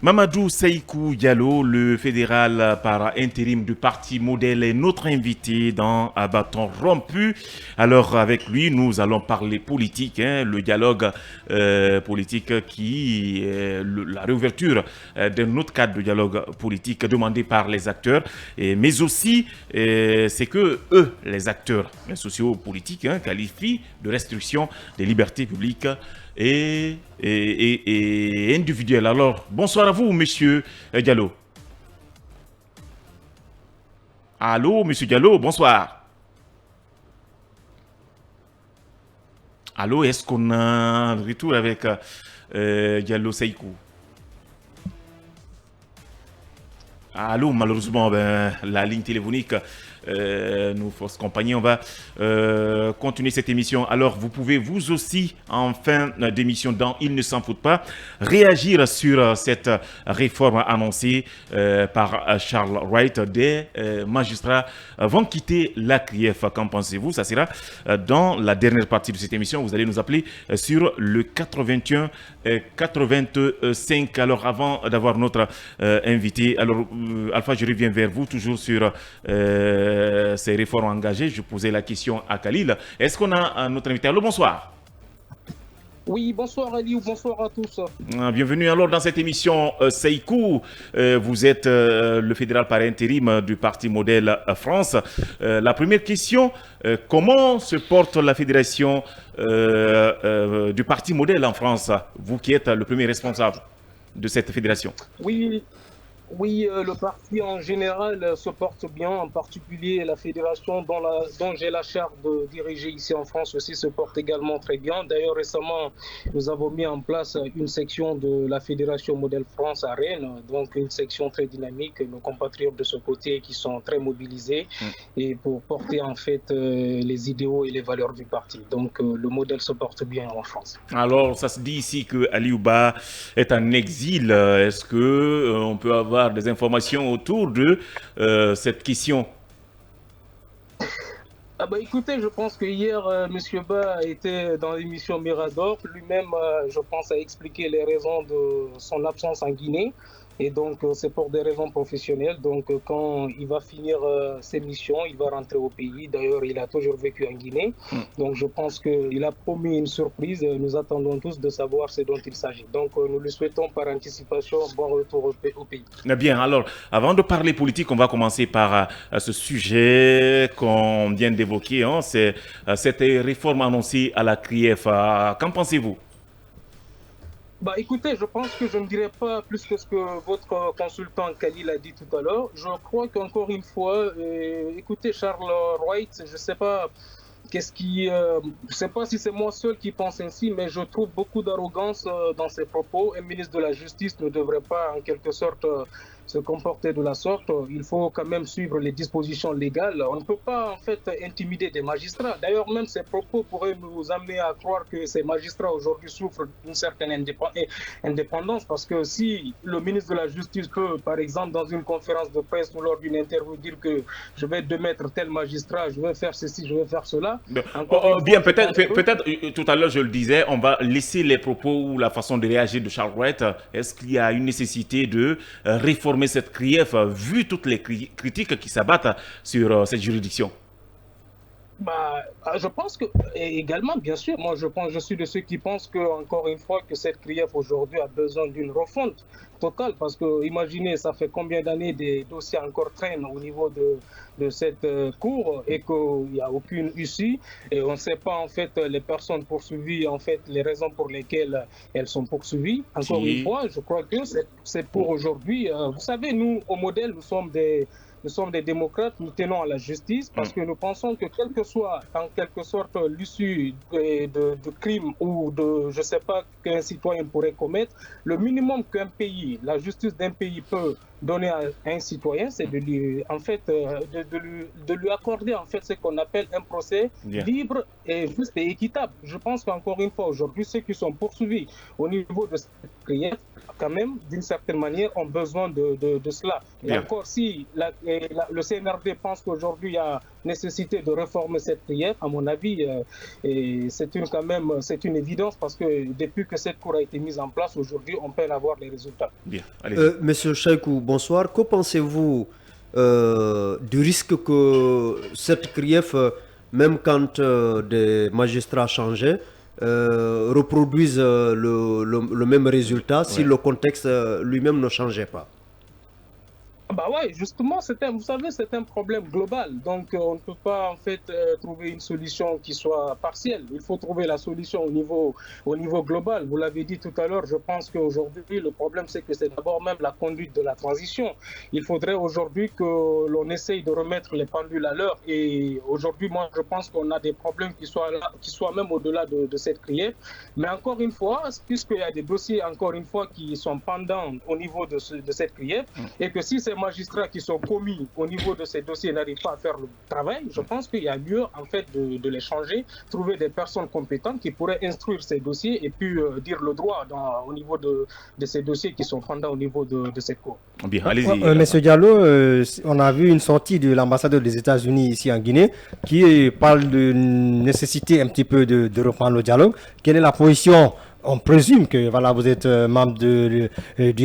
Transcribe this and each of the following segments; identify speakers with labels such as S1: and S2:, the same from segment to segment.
S1: Mamadou Seïkou Diallo, le fédéral par intérim du parti Modèle, est notre invité dans Un bâton rompu. Alors avec lui, nous allons parler politique, le dialogue politique qui est la réouverture d'un autre cadre de dialogue politique demandé par les acteurs, mais aussi c'est que eux, les acteurs sociopolitiques, qualifient de restriction des libertés publiques et individuel. Alors, bonsoir à vous, monsieur Diallo. Allô, monsieur Diallo, bonsoir. Allô, est-ce qu'on a un retour avec Diallo Seïkou? Allô, malheureusement, la ligne téléphonique nous force compagnie. On va continuer cette émission. Alors, vous pouvez vous aussi, en fin d'émission, dans Il ne s'en fout pas, réagir sur cette réforme annoncée par Charles Wright. Des magistrats vont quitter la CRIEF. Qu'en pensez-vous? Ça sera dans la dernière partie de cette émission. Vous allez nous appeler sur le 81 85. Alors, avant d'avoir notre invité, alors Alpha, je reviens vers vous, toujours sur ces réformes engagées. Je posais la question à Khalil. Est-ce qu'on a notre invité? Allô, bonsoir.
S2: Oui, bonsoir Aliou, bonsoir à tous.
S1: Bienvenue alors dans cette émission. Seïkou, vous êtes le fédéral par intérim du parti Modèle France. La première question, comment se porte la fédération du parti Modèle en France, vous qui êtes le premier responsable de cette fédération?
S2: Oui, le parti en général se porte bien, en particulier la fédération dont j'ai la charge de diriger ici en France aussi se porte également très bien. D'ailleurs, récemment, nous avons mis en place une section de la Fédération Modèle France à Rennes, donc une section très dynamique, nos compatriotes de ce côté qui sont très mobilisés et pour porter en fait les idéaux et les valeurs du parti. Donc le modèle se porte bien en France.
S1: Alors, ça se dit ici que Ali Ouba est en exil. Est-ce que on peut avoir des informations autour de cette question?
S2: Écoutez, je pense que hier, M. Ba était dans l'émission Mirador. Lui-même, je pense, a expliqué les raisons de son absence en Guinée. Et donc, c'est pour des raisons professionnelles. Donc, quand il va finir ses missions, il va rentrer au pays. D'ailleurs, il a toujours vécu en Guinée. Donc, je pense qu'il a promis une surprise. Nous attendons tous de savoir ce dont il s'agit. Donc, nous lui souhaitons par anticipation bon retour au pays.
S1: Bien, alors, avant de parler politique, on va commencer par ce sujet qu'on vient d'évoquer. C'est cette réforme annoncée à la CRIEF. Qu'en pensez-vous?
S2: Écoutez, je pense que je ne dirai pas plus que ce que votre consultant Khalil a dit tout à l'heure. Je crois qu'encore une fois, écoutez, Charles Wright, je ne sais pas je sais pas si c'est moi seul qui pense ainsi, mais je trouve beaucoup d'arrogance dans ses propos. Un ministre de la Justice ne devrait pas, en quelque sorte, se comporter de la sorte. Il faut quand même suivre les dispositions légales. On ne peut pas, en fait, intimider des magistrats. D'ailleurs, même ces propos pourraient nous amener à croire que ces magistrats aujourd'hui souffrent d'une certaine indépendance, parce que si le ministre de la Justice peut, par exemple, dans une conférence de presse ou lors d'une interview, dire que je vais démettre tel magistrat, je vais faire ceci, je vais faire cela.
S1: Bien, peut-être tout à l'heure je le disais, on va laisser les propos ou la façon de réagir de Charles Wright. Est-ce qu'il y a une nécessité de réformer cette CRIEF vu toutes les critiques qui s'abattent sur cette juridiction?
S2: Je pense que également, bien sûr, moi je suis de ceux qui pensent que, encore une fois, que cette CRIEF aujourd'hui a besoin d'une refonte totale, parce que imaginez, ça fait combien d'années des dossiers encore traînent au niveau de cette cour et qu'il n'y a aucune issue et on ne sait pas en fait les personnes poursuivies, en fait les raisons pour lesquelles elles sont poursuivies. Encore une fois, je crois que c'est pour aujourd'hui. Vous savez, nous au modèle, nous sommes des démocrates, nous tenons à la justice parce que nous pensons que quelle que soit en quelque sorte l'issue de crimes ou de, je ne sais pas, qu'un citoyen pourrait commettre, le minimum qu'un pays, la justice d'un pays peut donner à un citoyen, c'est de lui, en fait, de lui accorder en fait ce qu'on appelle un procès libre et juste et équitable. Je pense qu'encore une fois aujourd'hui, ceux qui sont poursuivis au niveau de cette CRIEF, quand même, d'une certaine manière, ont besoin de cela. Et encore, si le CNRD pense qu'aujourd'hui, il y a nécessité de réformer cette prière, à mon avis, et c'est une évidence parce que depuis que cette cour a été mise en place, aujourd'hui, on peut avoir les résultats.
S1: Bien, allez-y.
S3: Monsieur Chaïkou, bonsoir. Que pensez-vous du risque que cette CRIEF, même quand des magistrats changeaient, reproduisent le même résultat si le contexte lui-même ne changeait pas?
S2: Bah ouais, justement, vous savez, c'est un problème global. Donc, on ne peut pas en fait trouver une solution qui soit partielle. Il faut trouver la solution au niveau global. Vous l'avez dit tout à l'heure. Je pense qu'aujourd'hui, le problème, c'est que c'est d'abord même la conduite de la transition. Il faudrait aujourd'hui que l'on essaye de remettre les pendules à l'heure. Et aujourd'hui, moi, je pense qu'on a des problèmes qui soient même au-delà de cette criée. Mais encore une fois, puisqu'il y a des dossiers, encore une fois, qui sont pendants au niveau de cette criée, et que si ces magistrats qui sont commis au niveau de ces dossiers n'arrivent pas à faire le travail, je pense qu'il y a lieu en fait de les changer, trouver des personnes compétentes qui pourraient instruire ces dossiers et puis dire le droit au niveau de ces dossiers qui sont pendants au niveau de cette cour.
S1: Bien, allez-y.
S4: Monsieur Diallo, on a vu une sortie de l'ambassadeur des États-Unis ici en Guinée qui parle de nécessité un petit peu de reprendre le dialogue. Quelle est la position? On présume que voilà, vous êtes membre du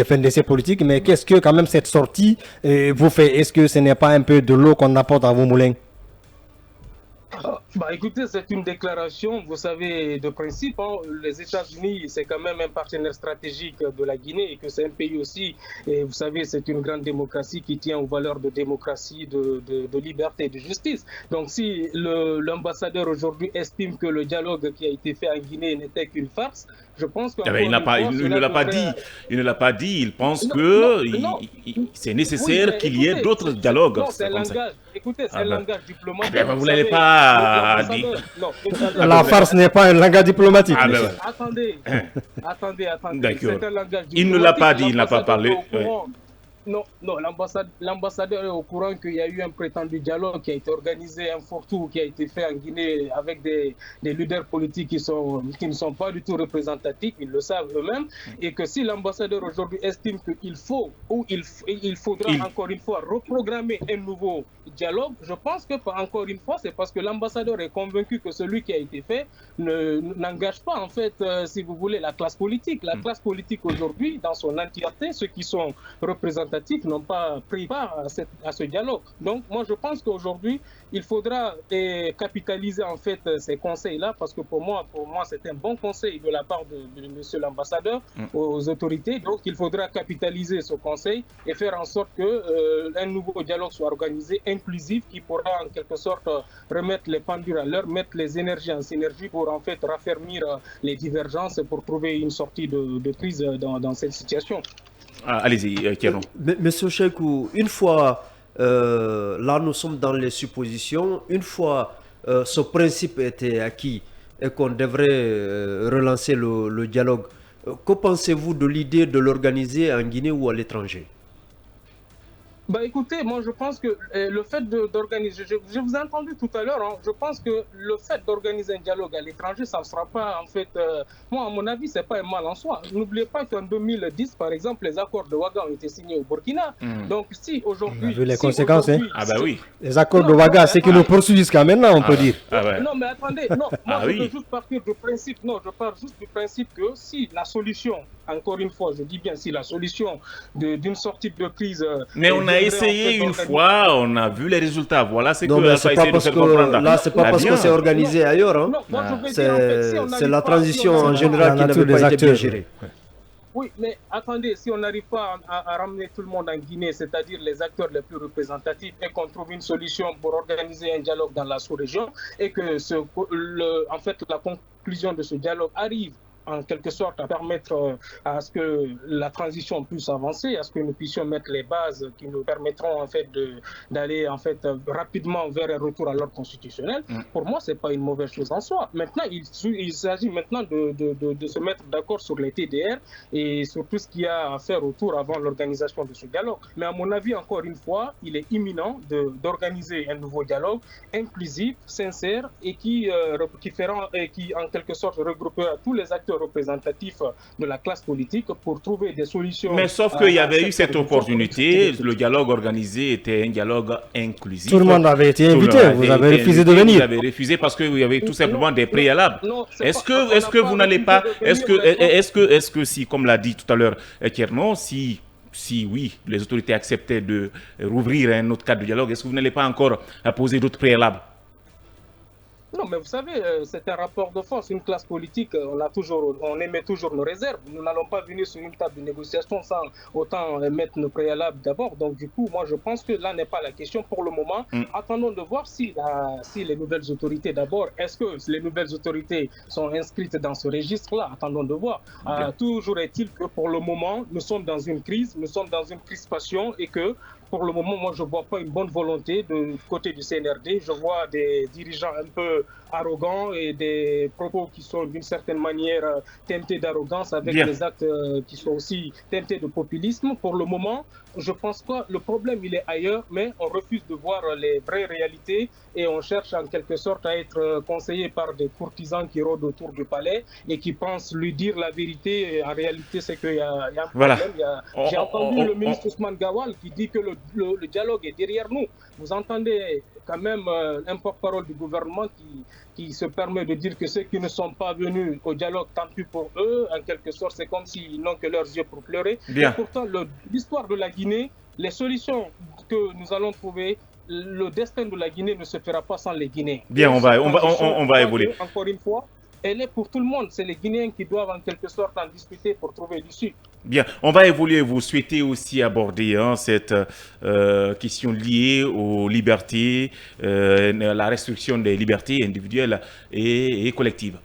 S4: FNDC politique, mais qu'est-ce que quand même cette sortie vous fait? Est-ce que ce n'est pas un peu de l'eau qu'on apporte à vos moulins?
S2: Bah écoutez, c'est une déclaration, vous savez, de principe. Hein. Les États-Unis, c'est quand même un partenaire stratégique de la Guinée et que c'est un pays aussi, et vous savez, c'est une grande démocratie qui tient aux valeurs de démocratie, de liberté et de justice. Donc si l'ambassadeur aujourd'hui estime que le dialogue qui a été fait en Guinée n'était qu'une farce, je pense qu'il
S1: ne l'a pas dit. Il ne l'a pas dit. Il pense que c'est nécessaire qu'il y ait d'autres dialogues.
S2: Non, c'est un langage. Écoutez, c'est un langage diplomatique.
S1: Vous n'avez pas dit.
S4: La farce n'est pas un langage diplomatique.
S2: Attendez.
S1: D'accord.
S2: C'est un langage diplomatique.
S1: Il ne l'a pas dit, il n'a pas parlé.
S2: Non, l'ambassadeur est au courant qu'il y a eu un prétendu dialogue qui a été organisé, un fourre-tout qui a été fait en Guinée avec des leaders politiques qui ne sont pas du tout représentatifs, ils le savent eux-mêmes, et que si l'ambassadeur aujourd'hui estime qu'il faut ou il faudra encore une fois reprogrammer un nouveau dialogue, je pense que encore une fois, c'est parce que l'ambassadeur est convaincu que celui qui a été fait n'engage pas en fait, si vous voulez, la classe politique. La classe politique aujourd'hui, dans son entièreté, ceux qui sont représentatifs n'ont pas pris part à ce dialogue. Donc moi je pense qu'aujourd'hui il faudra capitaliser en fait ces conseils-là, parce que pour moi c'est un bon conseil de la part de monsieur l'ambassadeur aux autorités. Donc il faudra capitaliser ce conseil et faire en sorte que un nouveau dialogue soit organisé, inclusif, qui pourra en quelque sorte remettre les pendules à l'heure, mettre les énergies en synergie pour en fait raffermir les divergences pour trouver une sortie de crise dans cette situation.
S1: Allez-y, Kéron.
S3: Monsieur Chaïkou, une fois, là nous sommes dans les suppositions, une fois ce principe était acquis et qu'on devrait relancer le dialogue, que pensez-vous de l'idée de l'organiser en Guinée ou à l'étranger?
S2: Bah écoutez, moi je pense que le fait d'organiser, je vous ai entendu tout à l'heure, hein, je pense que le fait d'organiser un dialogue à l'étranger, ça ne sera pas en fait, moi à mon avis, c'est pas un mal en soi. N'oubliez pas qu'en 2010, par exemple, les accords de Ouaga ont été signés au Burkina. Donc si aujourd'hui...
S4: On a vu les conséquences, hein.
S1: Ah bah oui.
S4: Les accords de Ouaga, c'est qui nous poursuivent jusqu'à maintenant, on peut dire.
S2: Non mais attendez, non, moi je veux juste partir du principe, je pars juste du principe que si la solution, encore une fois, je dis bien si la solution d'une sortie de crise...
S1: Mais on a essayé une fois, on a vu les résultats. Voilà ce que
S3: Alpha essaie de faire comprendre. Là, c'est pas parce que c'est organisé ailleurs. Hein. C'est la transition en général qui n'avait pas été bien gérée.
S2: Oui, mais attendez, si on n'arrive pas à ramener tout le monde en Guinée, c'est-à-dire les acteurs les plus représentatifs, et qu'on trouve une solution pour organiser un dialogue dans la sous-région, et que en fait, la conclusion de ce dialogue arrive en quelque sorte à permettre à ce que la transition puisse avancer, à ce que nous puissions mettre les bases qui nous permettront en fait d'aller en fait rapidement vers un retour à l'ordre constitutionnel. Pour moi, c'est pas une mauvaise chose en soi. Maintenant, il s'agit maintenant de se mettre d'accord sur les TDR et sur tout ce qu'il y a à faire autour avant l'organisation de ce dialogue. Mais à mon avis, encore une fois, il est imminent d'organiser un nouveau dialogue inclusif, sincère et qui en quelque sorte regroupera tous les acteurs représentatif de la classe politique pour trouver des solutions.
S1: Mais sauf qu'il y avait eu cette opportunité, le dialogue organisé était un dialogue inclusif.
S4: Tout le monde avait été invité, vous avez refusé de venir.
S1: Vous avez refusé parce qu'il y avait tout simplement des préalables. Est-ce que vous n'allez pas, est-ce que si, comme l'a dit tout à l'heure Kerno, si oui, les autorités acceptaient de rouvrir un autre cadre de dialogue, est-ce que vous n'allez pas encore poser d'autres préalables?
S2: Non, mais vous savez, c'est un rapport de force. Une classe politique, on émet toujours nos réserves. Nous n'allons pas venir sur une table de négociation sans autant mettre nos préalables d'abord. Donc, du coup, moi, je pense que là n'est pas la question pour le moment. Attendons de voir si les nouvelles autorités, d'abord, est-ce que les nouvelles autorités sont inscrites dans ce registre-là? Attendons de voir. Toujours est-il que pour le moment, nous sommes dans une crise, nous sommes dans une crispation et que pour le moment, moi, je ne vois pas une bonne volonté du côté du CNRD. Je vois des dirigeants un peu arrogants et des propos qui sont d'une certaine manière teintés d'arrogance avec des actes qui sont aussi teintés de populisme. Pour le moment, je pense que le problème, il est ailleurs, mais on refuse de voir les vraies réalités et on cherche en quelque sorte à être conseillé par des courtisans qui rôdent autour du palais et qui pensent lui dire la vérité. Et en réalité, c'est qu'il y a un problème. J'ai entendu le ministre Ousmane Gawal qui dit que le dialogue est derrière nous. Vous entendez quand même un porte-parole du gouvernement qui se permet de dire que ceux qui ne sont pas venus au dialogue, tant pis pour eux, en quelque sorte, c'est comme s'ils n'ont que leurs yeux pour pleurer. Et pourtant, l'histoire de la Guinée, les solutions que nous allons trouver, le destin de la Guinée ne se fera pas sans les Guinéens.
S1: Bien, on va évoluer.
S2: Encore une fois, elle est pour tout le monde. C'est les Guinéens qui doivent en quelque sorte en discuter pour trouver l'issue.
S1: Bien, on va évoluer. Vous souhaitez aussi aborder cette question liée aux libertés, la restriction des libertés individuelles et collectives.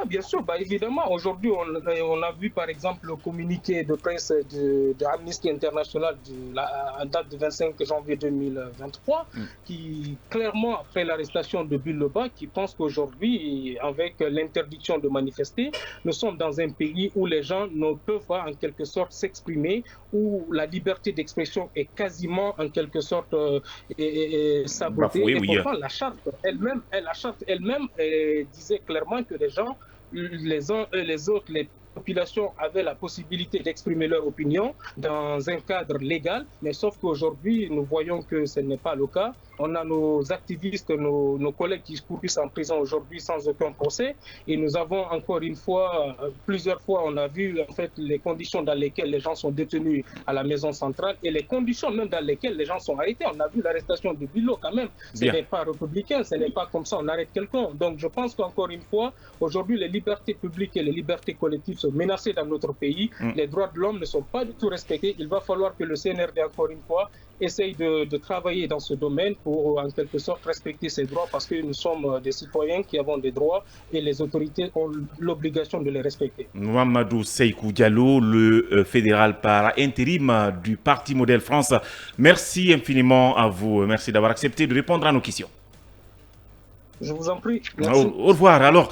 S2: Bien sûr, évidemment. Aujourd'hui, on a vu par exemple le communiqué de presse de Amnesty International à date du 25 janvier 2023, qui clairement, après l'arrestation de Bill Leba, qui pense qu'aujourd'hui, avec l'interdiction de manifester, nous sommes dans un pays où les gens ne peuvent pas en quelque sorte s'exprimer, où la liberté d'expression est quasiment en quelque sorte sabotée. Et pourtant, la charte elle-même disait clairement que les gens, les uns et les autres, les populations avaient la possibilité d'exprimer leur opinion dans un cadre légal, mais sauf qu'aujourd'hui, nous voyons que ce n'est pas le cas. On a nos activistes, nos collègues qui poursuivent en prison aujourd'hui sans aucun procès. Et nous avons encore une fois, plusieurs fois, on a vu en fait les conditions dans lesquelles les gens sont détenus à la maison centrale et les conditions même dans lesquelles les gens sont arrêtés. On a vu l'arrestation de Bilo quand même. Ce n'est pas républicain, ce n'est pas comme ça, on arrête quelqu'un. Donc je pense qu'encore une fois, aujourd'hui, les libertés publiques et les libertés collectives sont menacées dans notre pays. Les droits de l'homme ne sont pas du tout respectés. Il va falloir que le CNRD, encore une fois, essaye de travailler dans ce domaine pour en quelque sorte respecter ces droits parce que nous sommes des citoyens qui avons des droits et les autorités ont l'obligation de les respecter.
S1: Mamadou Seikou Diallo, le fédéral par intérim du Parti Modèle France. Merci infiniment à vous. Merci d'avoir accepté de répondre à nos questions.
S2: Je vous en prie. Merci.
S1: Au revoir. Alors,